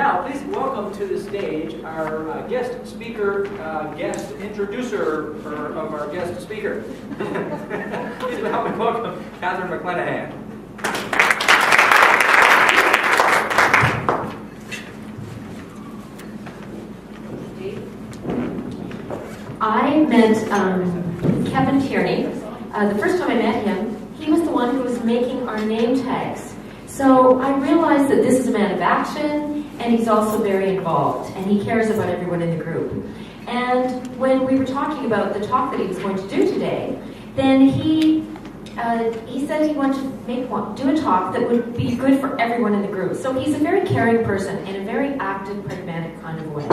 now, please welcome to the stage our guest speaker, guest introducer of our guest speaker. Please help me welcome Catherine McClenahan. I met Kevin Tierney. The first time I met him, he was the one who was making our name tags. So I realized that this is a man of action, and he's also very involved, and he cares about everyone in the group. And when we were talking about the talk that he was going to do today, then he said he wanted to do a talk that would be good for everyone in the group. So he's a very caring person in a very active, pragmatic kind of way.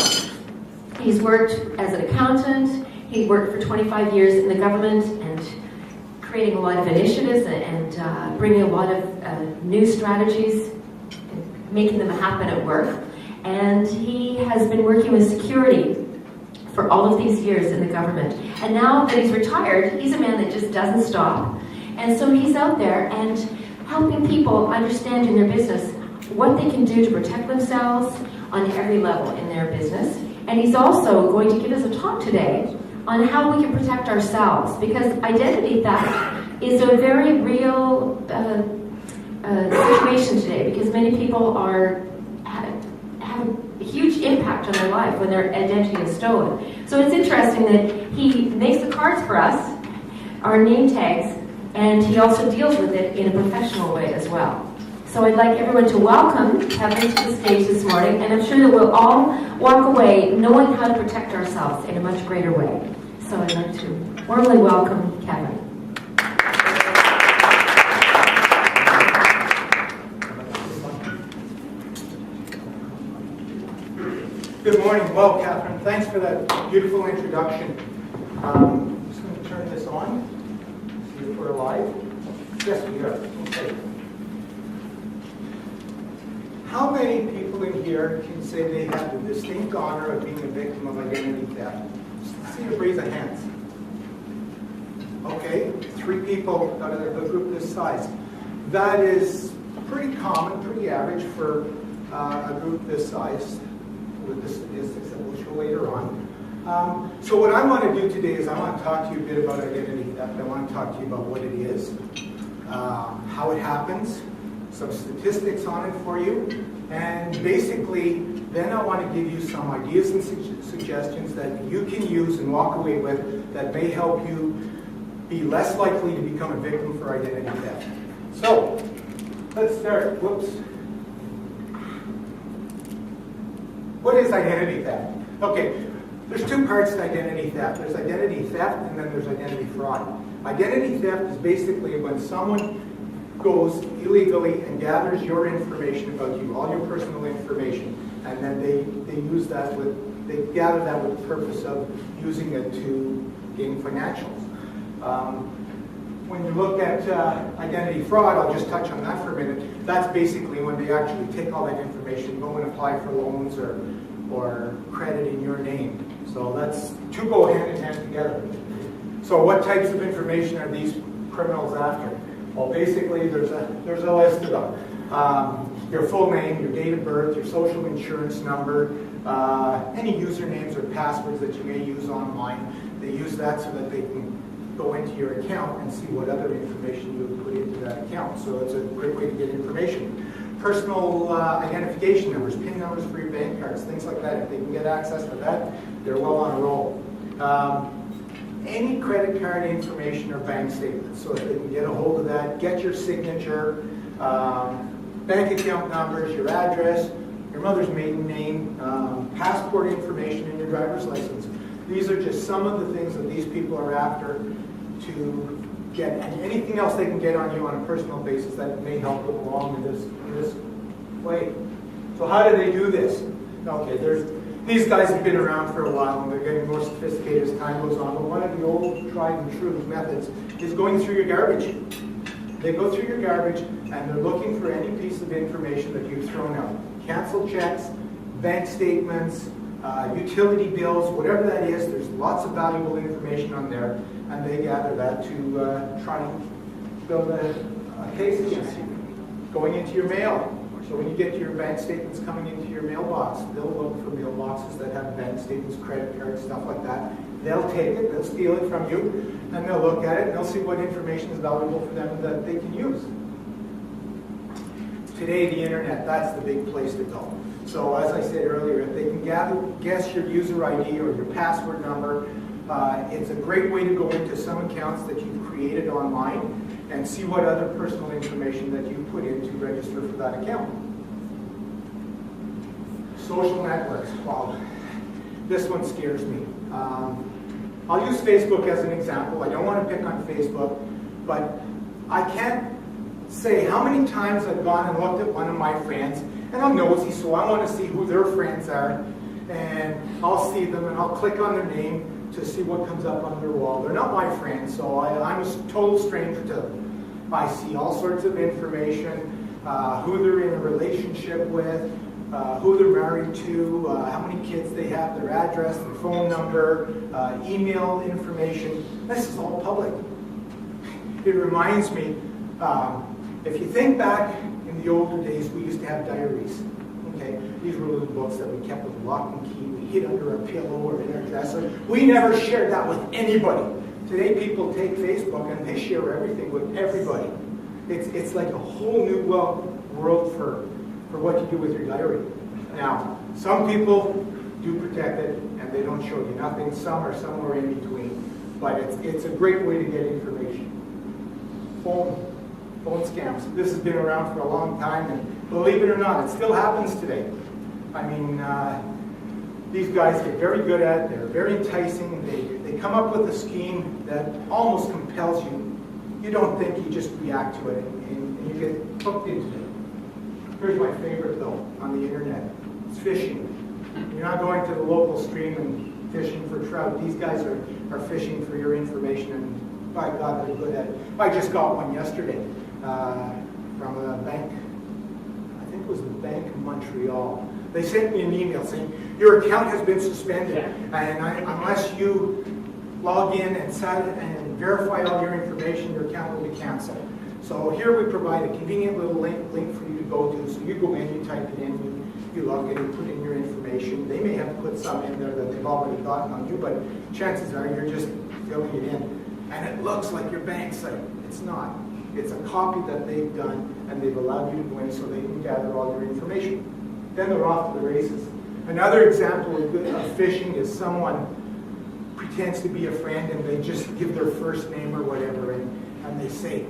He's worked as an accountant. He worked for 25 years in the government and creating a lot of initiatives and bringing a lot of new strategies, and making them happen at work. And he has been working with security for all of these years in the government. And now that he's retired, he's a man that just doesn't stop. And so he's out there and helping people understand in their business what they can do to protect themselves on every level in their business. And he's also going to give us a talk today on how we can protect ourselves, because identity theft is a very real situation today, because many people have a huge impact on their life when their identity is stolen. So it's interesting that he makes the cards for us, our name tags, and he also deals with it in a professional way as well. So I'd like everyone to welcome Kevin to the stage this morning, and I'm sure that we'll all walk away knowing how to protect ourselves in a much greater way. So I'd like to warmly welcome Kevin. Good morning. Well, Catherine, thanks for that beautiful introduction. I'm just going to turn this on, see if we're live. Yes, we are. Okay. How many people in here can say they have the distinct honor of being a victim of identity theft? Just see you raise a hands. Okay, 3 people out of a group this size. That is pretty common, pretty average for a group this size, with the statistics that we'll show later on. So what I want to do today is I want to talk to you a bit about identity theft. I want to talk to you about what it is, how it happens, some statistics on it for you, and basically then I want to give you some ideas and suggestions that you can use and walk away with that may help you be less likely to become a victim for identity theft. So let's start. Whoops. What is identity theft? Okay, there's 2 parts to identity theft. There's identity theft and then there's identity fraud. Identity theft is basically when someone goes illegally and gathers your information about you, all your personal information, and then they gather that with the purpose of using it to gain financials. When you look at identity fraud, I'll just touch on that for a minute. That's basically when they actually take all that information, go and apply for loans or credit in your name. So that's 2 go hand in hand together. So what types of information are these criminals after? Well, basically, there's a list of them. Your full name, your date of birth, your social insurance number, any usernames or passwords that you may use online. They use that so that they can go into your account and see what other information you have put into that account. So it's a great way to get information. Personal identification numbers, PIN numbers for your bank cards, things like that. If they can get access to that, they're well on a roll. Any credit card information or bank statements. So if they can get a hold of that, get your signature, bank account numbers, your address, your mother's maiden name, passport information, and your driver's license. These are just some of the things that these people are after to get, and anything else they can get on you on a personal basis that may help them along in this way. So how do they do this? Okay, these guys have been around for a while and they're getting more sophisticated as time goes on, but one of the old tried and true methods is going through your garbage. They go through your garbage and they're looking for any piece of information that you've thrown out. Canceled checks, bank statements, utility bills, whatever that is, there's lots of valuable information on there, and they gather that to try and build a case against you. Going into your mail, So when you get your bank statements coming into your mailbox, they'll look for mailboxes that have bank statements, credit cards, stuff like that. They'll take it, they'll steal it from you, and they'll look at it, and they'll see what information is valuable for them that they can use. Today, the internet, that's the big place to go. So as I said earlier, if they can guess your user ID or your password number, it's a great way to go into some accounts that you've created online and see what other personal information that you put in to register for that account. Social networks. Wow, this one scares me. I'll use Facebook as an example. I don't want to pick on Facebook, but I can't say how many times I've gone and looked at one of my friends, and I'm nosy, so I want to see who their friends are, and I'll see them and I'll click on their name to see what comes up on their wall. They're not my friends, so I'm a total stranger to them. I see all sorts of information, who they're in a relationship with, who they're married to, how many kids they have, their address, their phone number, email information. This is all public. It reminds me, if you think back in the older days, we used to have diaries. Okay, these were little books that we kept with lock and key. We hid under our pillow or in our dresser. We never shared that with anybody. Today, people take Facebook and they share everything with everybody. It's like a whole new world for what you do with your diary. Now, some people do protect it and they don't show you nothing. Some are somewhere in between. But it's a great way to get information. Phone scams. This has been around for a long time, and believe it or not, it still happens today. I mean, these guys get very good at it. They're very enticing. They come up with a scheme that almost compels you. You don't think, you just react to it, and you get hooked into it. Here's my favorite, though, on the internet. It's fishing. You're not going to the local stream and fishing for trout. These guys are fishing for your information, and by God, they're good at it. I just got one yesterday from a bank. I think it was the Bank of Montreal. They sent me an email saying, your account has been suspended, and unless you log in and verify all your information, your account will be canceled. So here we provide a convenient little link for you to go to. So you go in, you type it in, you log in, you put in your information. They may have to put some in there that they've already gotten on you, but chances are you're just filling it in. And it looks like your bank site. It's not. It's a copy that they've done, and they've allowed you to go in so they can gather all your information. Then they're off to the races. Another example of phishing is someone pretends to be a friend and they just give their first name or whatever, and they say,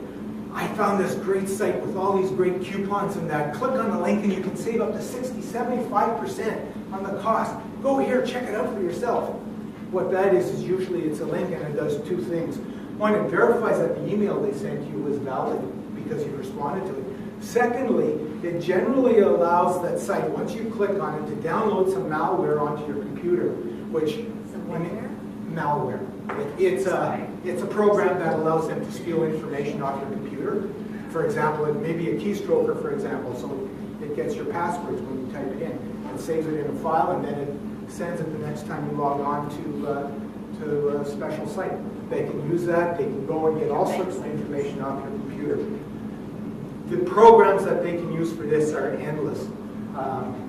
I found this great site with all these great coupons and that. Click on the link and you can save up to 60, 75% on the cost. Go here, check it out for yourself. What that is usually it's a link and it does two things. One, it verifies that the email they sent you was valid because you responded to it. Secondly, it generally allows that site, once you click on it, to download some malware onto your computer, which malware. It's a program that allows them to steal information off your computer. For example, it may be a keystroker, for example, so it gets your passwords when you type it in. It saves it in a file, and then it sends it the next time you log on to a special site. They can use that. They can go and get all sorts of information off your computer. The programs that they can use for this are endless.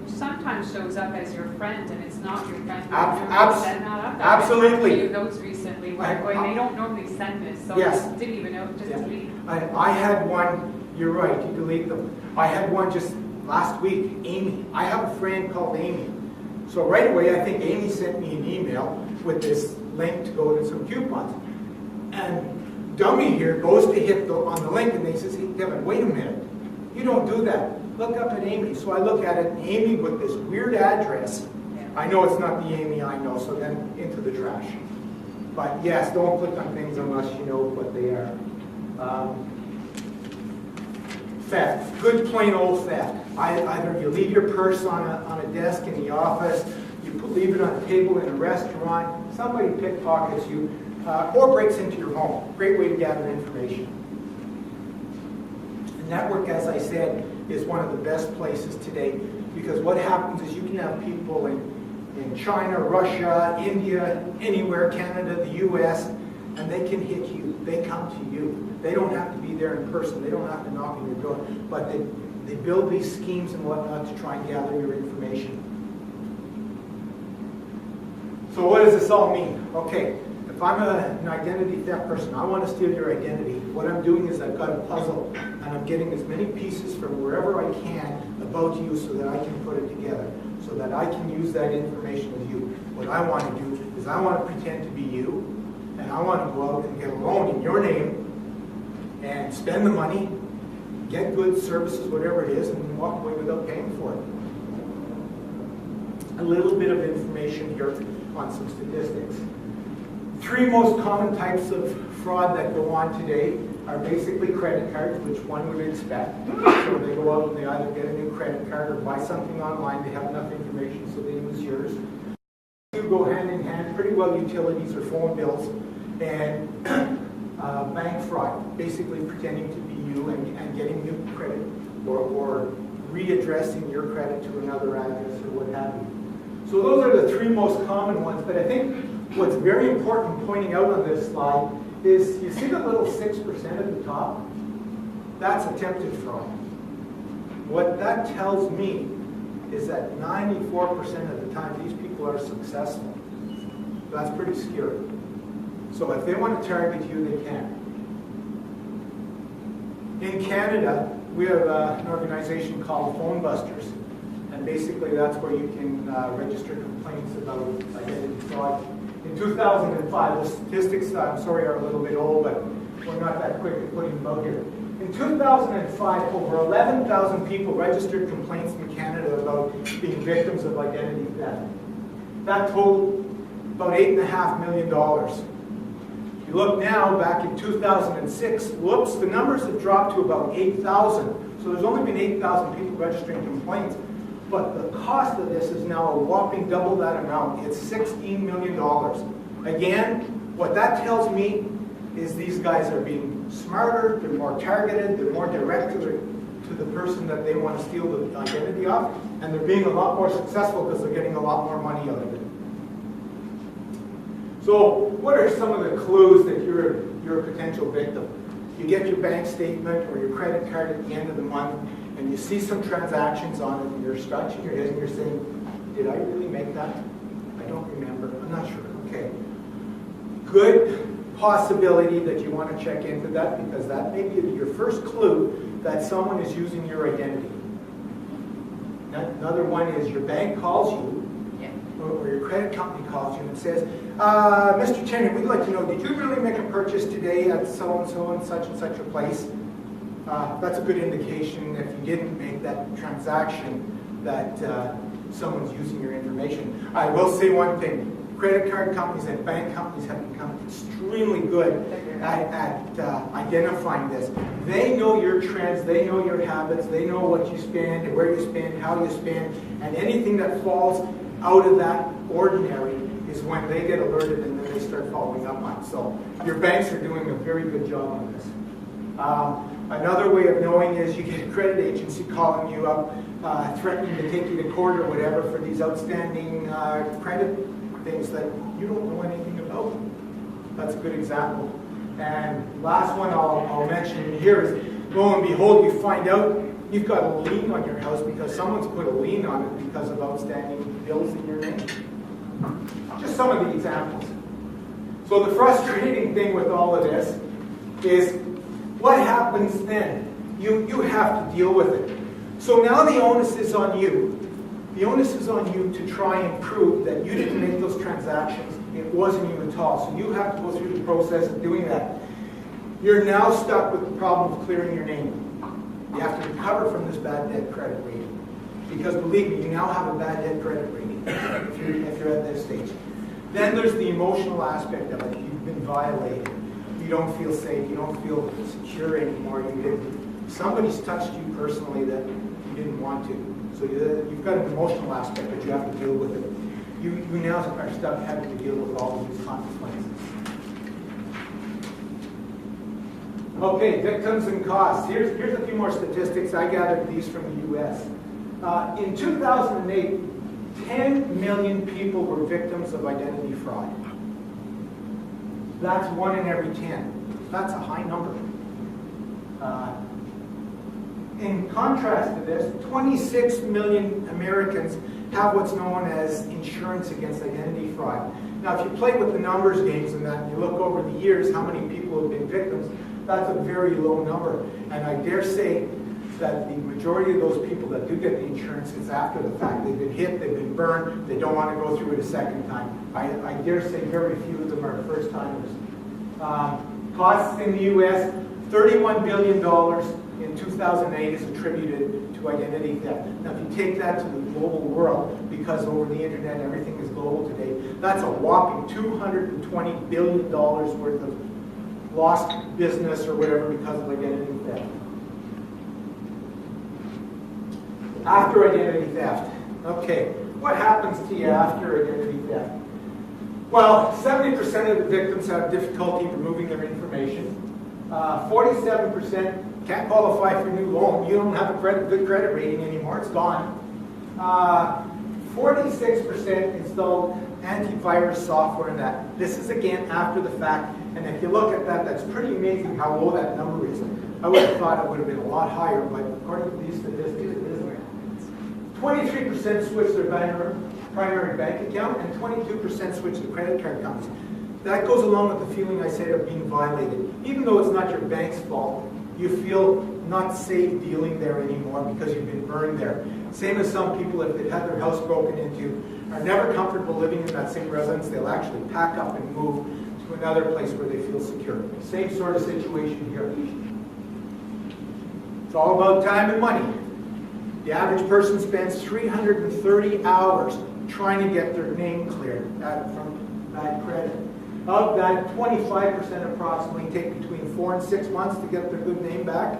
Sometimes shows up as your friend, and it's not your friend. Absolutely. You notes recently where they don't normally send this, so yes. I didn't even know. Just delete. I had one. You're right. You delete them. I had one just last week. Amy. I have a friend called Amy. So right away, I think Amy sent me an email with this link to go to some coupons, and dummy here goes to hit on the link, and they says, "Hey, Kevin, wait a minute. You don't do that. Look up at Amy." So I look at it, and Amy with this weird address. I know it's not the Amy I know, so then into the trash. But yes, don't click on things unless you know what they are. Theft. Good plain old theft. Either you leave your purse on a desk in the office, you leave it on a table in a restaurant, somebody pickpockets you, or breaks into your home. Great way to gather information. The network, as I said, is one of the best places today, because what happens is you can have people in China, Russia, India, anywhere, Canada, the US, and they can hit you. They come to you. They don't have to be there in person. They don't have to knock on your door. But They build these schemes and whatnot to try and gather your information. So what does this all mean? Okay, if I'm an identity theft person, I want to steal your identity. What I'm doing is I've got a puzzle, and I'm getting as many pieces from wherever I can about you so that I can put it together, so that I can use that information with you. What I want to do is I want to pretend to be you, and I want to go out and get a loan in your name, and spend the money, get goods, services, whatever it is, and walk away without paying for it. A little bit of information here on some statistics. 3 most common types of fraud that go on today are basically credit cards, which one would expect. So they go out and they either get a new credit card or buy something online. They have enough information, so they use yours. Two go hand in hand, pretty well utilities or phone bills, and bank fraud, basically pretending to be you and getting new credit or readdressing your credit to another address or what have you. So those are the 3 most common ones, but I think what's very important pointing out on this slide is you see the little 6% at the top? That's attempted fraud. What that tells me is that 94% of the time these people are successful. That's pretty scary. So if they want to target you, they can. In Canada, we have an organization called Phone Busters. And basically that's where you can register complaints about identity fraud. In 2005, the statistics, I'm sorry, are a little bit old, but we're not that quick at putting them out here. In 2005, over 11,000 people registered complaints in Canada about being victims of identity theft. That totaled about $8.5 million. If you look now, back in 2006, whoops, the numbers have dropped to about 8,000. So there's only been 8,000 people registering complaints. But the cost of this is now a whopping double that amount. It's $16 million. Again, what that tells me is these guys are being smarter, they're more targeted, they're more direct to the person that they want to steal the identity of, and they're being a lot more successful because they're getting a lot more money out of it. So what are some of the clues that you're a potential victim? You get your bank statement or your credit card at the end of the month, and you see some transactions on it, and you're scratching your head and you're saying, did I really make that? I don't remember. I'm not sure. Okay. Good possibility that you want to check into that, because that may be your first clue that someone is using your identity. Another one is your bank calls you, or your credit company calls you and says, Mr. Tierney, we'd like to know, did you really make a purchase today at so-and-so and such a place? That's a good indication if you didn't make that transaction that someone's using your information. I will say one thing. Credit card companies and bank companies have become extremely good at identifying this. They know your trends, they know your habits, they know what you spend and where you spend, how you spend, and anything that falls out of that ordinary is when they get alerted and then they start following up on it. So your banks are doing a very good job on this. Another way of knowing is you get a credit agency calling you up, threatening to take you to court or whatever for these outstanding credit things that you don't know anything about. That's a good example. And last one I'll mention here is, lo and behold, you find out you've got a lien on your house because someone's put a lien on it because of outstanding bills in your name. Just some of the examples. So the frustrating thing with all of this is, what happens then? You have to deal with it. So now the onus is on you. The onus is on you to try and prove that you didn't make those transactions. It wasn't you at all. So you have to go through the process of doing that. You're now stuck with the problem of clearing your name. You have to recover from this bad debt credit rating. Because believe me, you now have a bad debt credit rating if you're at this stage. Then there's the emotional aspect of it. You've been violated. You don't feel safe. You don't feel secure anymore. Somebody's touched you personally that you didn't want to. So you've got an emotional aspect that you have to deal with it. You now are stuck having to deal with all of these consequences. Okay, victims and costs. Here's a few more statistics. I gathered these from the U.S. In 2008, 10 million people were victims of identity fraud. That's 1 in every 10. That's a high number. In contrast to this, 26 million Americans have what's known as insurance against identity fraud. Now, if you play with the numbers games and that, and you look over the years how many people have been victims, that's a very low number. And I dare say that the majority of those people that do get the insurance is after the fact. They've been hit, they've been burned, they don't want to go through it a second time. I dare say very few of them are first timers. Costs in the U.S., $31 billion in 2008 is attributed to identity theft. Now, if you take that to the global world, because over the internet everything is global today, that's a whopping $220 billion worth of lost business or whatever because of identity theft. After identity theft. Okay, what happens to you after identity theft? Well, 70% of the victims have difficulty removing their information. 47% can't qualify for a new loan. You don't have a good credit rating anymore. It's gone. 46% installed antivirus software in that. This is again after the fact. And if you look at that, that's pretty amazing how low that number is. I would have thought it would have been a lot higher, but according to these statistics, it isn't. 23% switch their primary bank account, and 22% switch their credit card companies. That goes along with the feeling I said of being violated. Even though it's not your bank's fault, you feel not safe dealing there anymore because you've been burned there. Same as some people, if they've had their house broken into, are never comfortable living in that same residence. They'll actually pack up and move to another place where they feel secure. Same sort of situation here. It's all about time and money. The average person spends 330 hours trying to get their name cleared from bad credit. Of that, 25% approximately take between 4 and 6 months to get their good name back.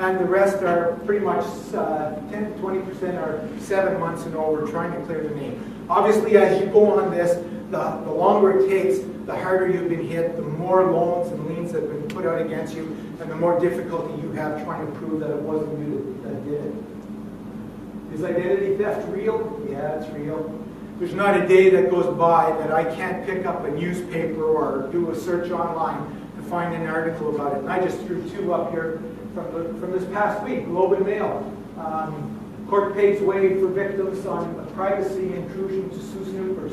And the rest are pretty much 10 to 20% are 7 months and over trying to clear the name. Obviously, as you go on this, the longer it takes, the harder you've been hit, the more loans and liens that have been put out against you, and the more difficulty you have trying to prove that it wasn't you that did it. Is identity theft real? Yeah, it's real. There's not a day that goes by that I can't pick up a newspaper or do a search online to find an article about it. And I just threw 2 up here from this past week. Globe and Mail. Court paves way for victims on privacy intrusion to sue snoopers.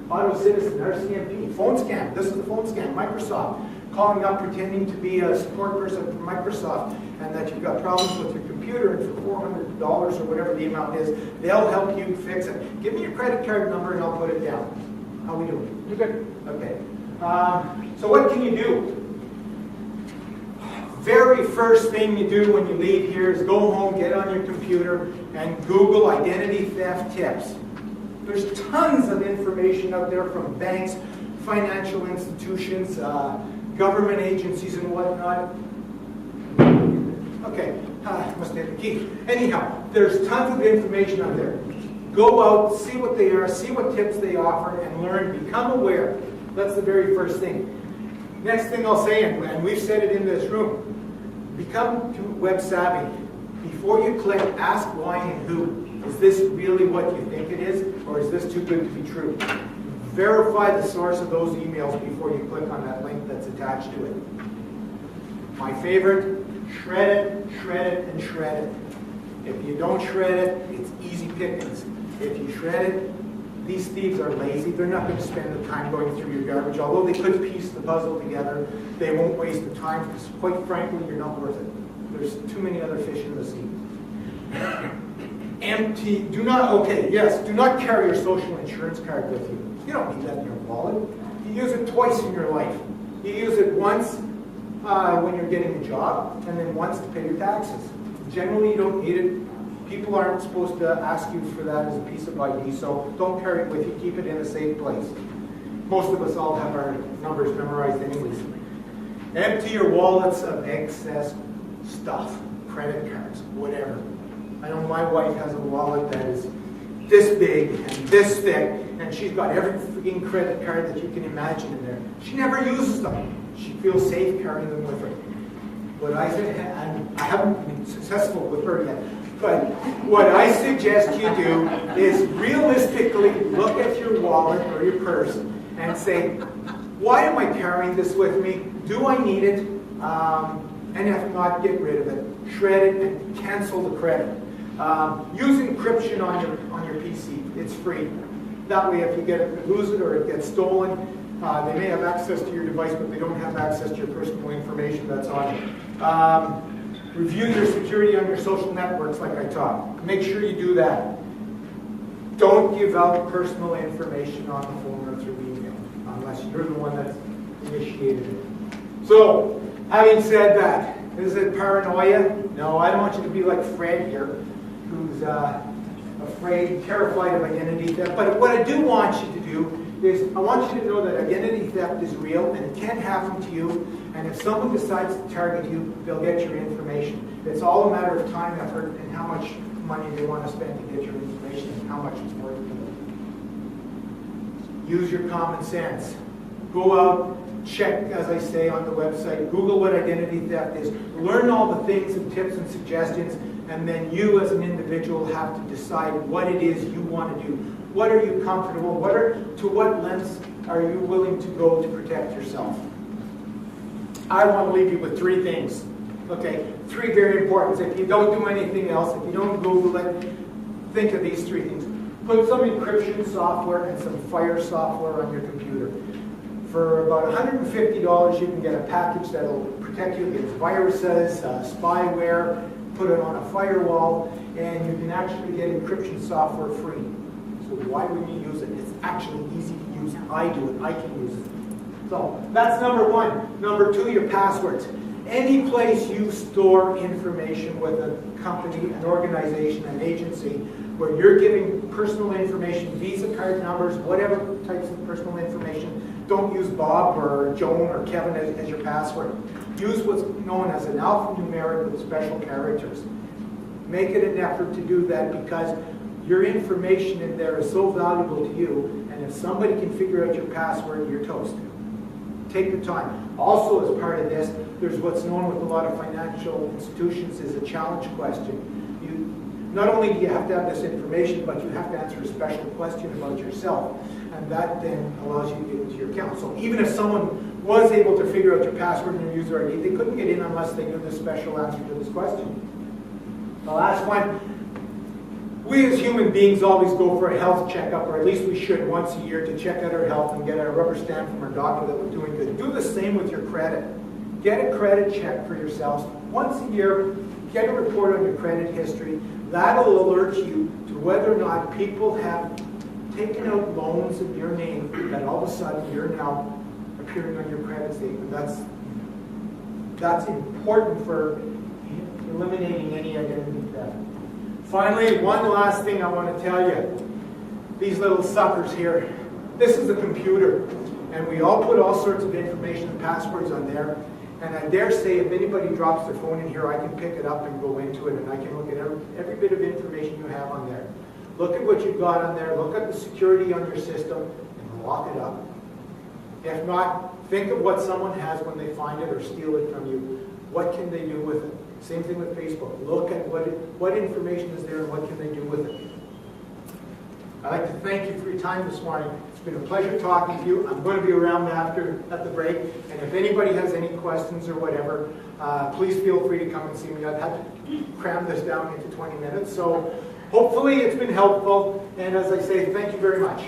Auto Citizen, RCMP, phone scam. This is the phone scam. Microsoft calling up pretending to be a support person from Microsoft and that you've got problems with your computer, and for $400 or whatever the amount is, they'll help you fix it. Give me your credit card number and I'll put it down. How we doing? You good? Okay. So what can you do? Very first thing you do when you leave here is go home, get on your computer, and Google identity theft tips. There's tons of information out there from banks, financial institutions, government agencies and whatnot. Okay, must have the key. Anyhow, there's tons of information out there. Go out, see what they are, see what tips they offer, and learn, become aware. That's the very first thing. Next thing I'll say, and we've said it in this room, become web savvy. Before you click, ask why and who. Is this really what you think it is, or is this too good to be true? Verify the source of those emails before you click on that link that's attached to it. My favorite, shred it, shred it, and shred it. If you don't shred it, it's easy pickings. If you shred it, these thieves are lazy. They're not going to spend the time going through your garbage. Although they could piece the puzzle together, they won't waste the time because, quite frankly, you're not worth it. There's too many other fish in the sea. Empty, do not carry your social insurance card with you. You don't need that in your wallet. You use it twice in your life. You use it once when you're getting a job, and then once to pay your taxes. Generally, you don't need it. People aren't supposed to ask you for that as a piece of ID, so don't carry it with you. Keep it in a safe place. Most of us all have our numbers memorized anyways. Empty your wallets of excess stuff, credit cards, whatever. I know my wife has a wallet that is this big and this thick, and she's got every freaking credit card that you can imagine in there. She never uses them. She feels safe carrying them with her. What I say, and I haven't been successful with her yet, but what I suggest you do is realistically look at your wallet or your purse and say, why am I carrying this with me? Do I need it? And if not, get rid of it. Shred it and cancel the credit. Use encryption on your PC. It's free. That way, if you lose it or it gets stolen, they may have access to your device, but they don't have access to your personal information that's on it. Review your security on your social networks like I taught. Make sure you do that. Don't give out personal information on the phone or through email unless you're the one that's initiated it. So, having said that, is it paranoia? No, I don't want you to be like Fred here, who's afraid, terrified of identity theft. But what I do want you to do is I want you to know that identity theft is real and it can happen to you. And if someone decides to target you, they'll get your information. It's all a matter of time, effort, and how much money they want to spend to get your information and how much it's worth to them. Use your common sense. Go out, check, as I say, on the website. Google what identity theft is. Learn all the things and tips and suggestions, and then you as an individual have to decide what it is you want to do. What are you comfortable? To what lengths are you willing to go to protect yourself? I want to leave you with 3 things. Okay, 3 very important. If you don't do anything else, if you don't Google it, think of these 3 things. Put some encryption software and some fire software on your computer. For about $150, you can get a package that will protect you against viruses, spyware, put it on a firewall, and you can actually get encryption software free. So why wouldn't you use it? It's actually easy to use. I do it. I can use it. So that's number 1. Number 2, your passwords. Any place you store information with a company, an organization, an agency, where you're giving personal information, Visa card numbers, whatever types of personal information, don't use Bob or Joan or Kevin as your password. Use what's known as an alphanumeric with special characters. Make it an effort to do that because your information in there is so valuable to you, and if somebody can figure out your password, you're toast. Take the time. Also, as part of this, there's what's known with a lot of financial institutions is a challenge question. Not only do you have to have this information, but you have to answer a special question about yourself. And that then allows you to get into your account. So even if someone was able to figure out your password and your user ID, they couldn't get in unless they knew the special answer to this question. The last one, we as human beings always go for a health checkup, or at least we should once a year to check out our health and get a rubber stamp from our doctor that we're doing good. Do the same with your credit. Get a credit check for yourselves. Once a year, get a report on your credit history. That'll alert you to whether or not people have taken out loans in your name that all of a sudden you're now appearing on your credit statement. That's important for eliminating any identity theft. Finally, one last thing I want to tell you. These little suckers here. This is a computer, and we all put all sorts of information and passwords on there. And I dare say if anybody drops their phone in here, I can pick it up and go into it, and I can look at every bit of information you have on there. Look at what you've got on there, look at the security on your system, and lock it up. If not, think of what someone has when they find it or steal it from you. What can they do with it? Same thing with Facebook. Look at what information is there and what can they do with it. I'd like to thank you for your time this morning. It's been a pleasure talking to you. I'm going to be around at the break, and if anybody has any questions or whatever, please feel free to come and see me. I've had to cram this down into 20 minutes, so hopefully it's been helpful, and as I say, thank you very much.